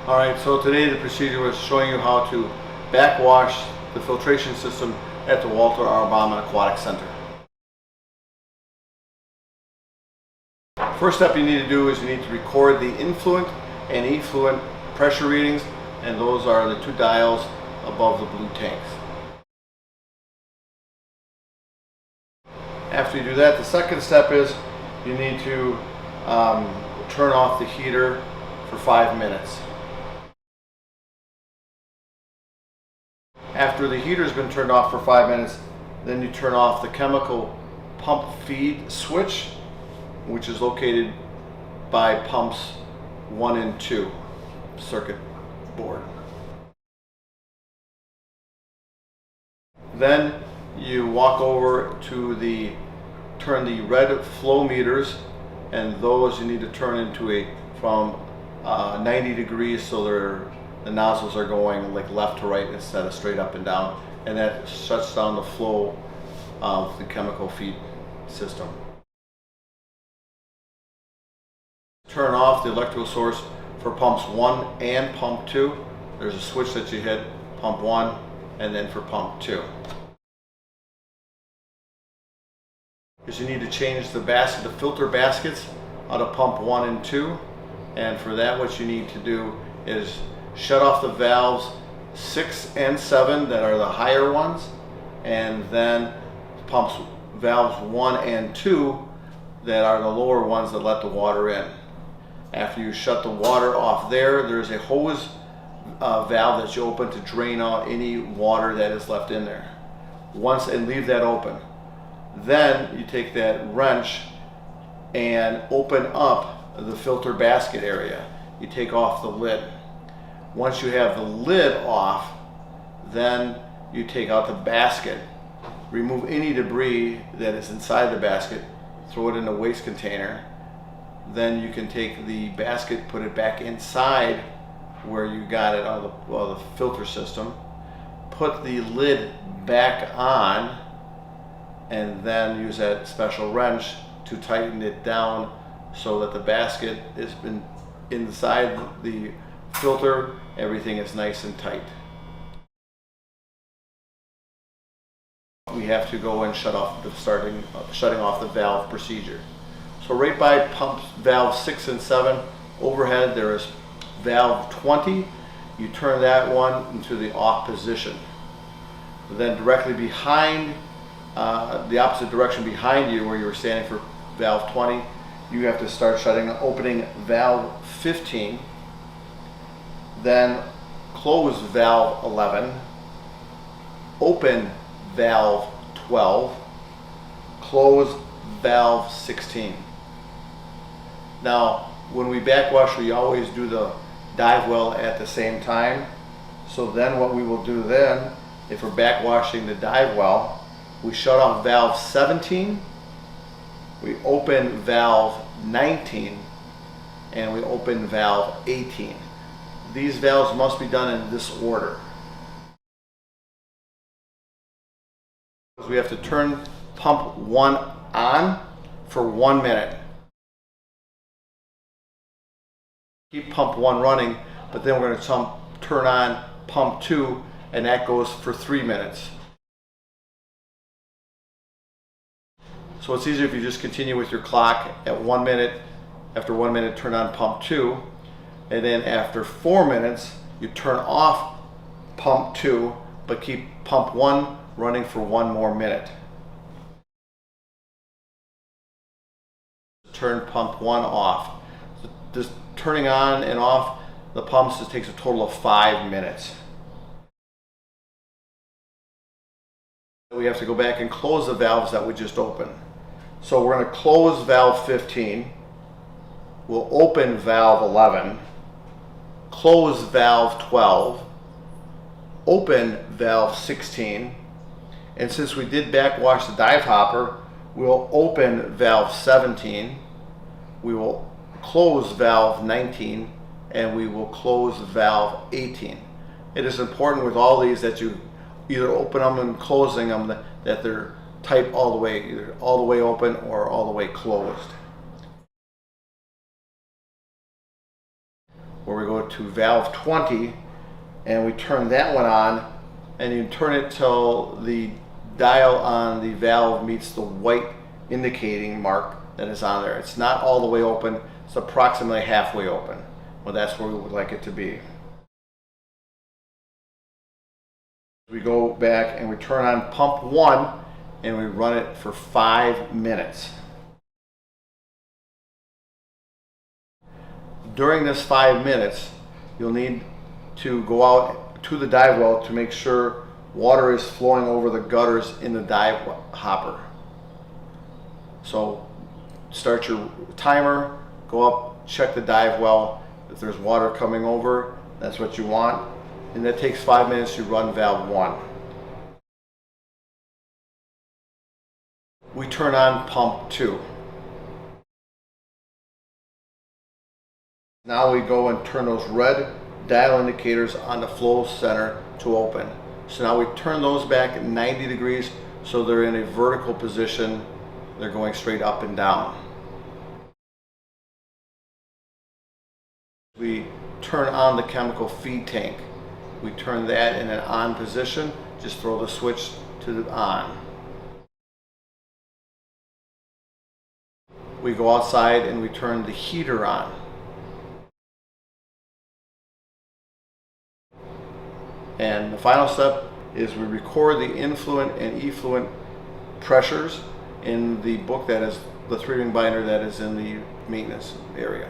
Alright, so today the procedure was showing you how to backwash the filtration system at the Walter R. Bauman Aquatic Center. First step you need to do is you need to record the influent and effluent pressure readings, and those are the two dials above the blue tanks. After you do that, the second step is you need to turn off the heater for 5 minutes. After the heater has been turned off for 5 minutes, then you turn off the chemical pump feed switch, which is located by pumps 1 and 2 circuit board. Then you walk over to turn the red flow meters, and those you need to turn into from 90 degrees, so the nozzles are going like left to right instead of straight up and down, and that shuts down the flow of the chemical feed system. Turn off the electrical source for pumps 1 and pump 2. There's a switch that you hit, pump 1, and then for pump 2. Because you need to change the filter baskets out of pump 1 and 2, and for that what you need to do is shut off the valves 6 and 7 that are the higher ones, and then valves 1 and 2 that are the lower ones that let the water in. After you shut the water off there's a hose valve that you open to drain out any water that is left in there. And leave that open. Then you take that wrench and open up the filter basket area. You take off the lid. Once you have the lid off, then you take out the basket, remove any debris that is inside the basket, throw it in a waste container. Then you can take the basket, put it back inside where you got it out of the filter system, put the lid back on, and then use that special wrench to tighten it down so that the basket is inside the filter, everything is nice and tight. We have to go and shutting off the valve procedure. So right by pumps valve 6 and 7 overhead there is valve 20. You turn that one into the off position. Then directly behind, the opposite direction behind you where you were standing for valve 20, you have to start opening valve 15. Then close valve 11, open valve 12, close valve 16. Now, when we backwash, we always do the dive well at the same time. So then what we will do then, if we're backwashing the dive well, we shut off valve 17, we open valve 19, and we open valve 18. These valves must be done in this order. We have to turn pump 1 on for 1 minute. Keep pump 1 running, but then we're going to turn on pump 2, and that goes for 3 minutes. So it's easier if you just continue with your clock at 1 minute. After 1 minute, turn on pump 2, and then after 4 minutes, you turn off pump 2, but keep pump 1 running for 1 more minute. Turn pump 1 off. So this turning on and off the pumps takes a total of 5 minutes. We have to go back and close the valves that we just opened. So we're going to close valve 15. We'll open valve 11. Close valve 12. Open valve 16. And since we did backwash the dive hopper, we'll open valve 17. We will close valve 19, and we will close valve 18. It is important with all these that you either open them and closing them that they're tight all the way, either all the way open or all the way closed. where we go to valve 20 and we turn that one on, and you turn it till the dial on the valve meets the white indicating mark that is on there. It's not all the way open, it's approximately halfway open. Well, that's where we would like it to be. We go back and we turn on pump 1 and we run it for 5 minutes. During this 5 minutes, you'll need to go out to the dive well to make sure water is flowing over the gutters in the dive hopper. So start your timer, go up, check the dive well. If there's water coming over, that's what you want. And that takes 5 minutes to run valve 1. We turn on pump 2. Now we go and turn those red dial indicators on the flow center to open. So now we turn those back at 90 degrees so they're in a vertical position. They're going straight up and down. We turn on the chemical feed tank. We turn that in an on position. Just throw the switch to the on. We go outside and we turn the heater on. And the final step is we record the influent and effluent pressures in the book that is the 3-ring binder that is in the maintenance area.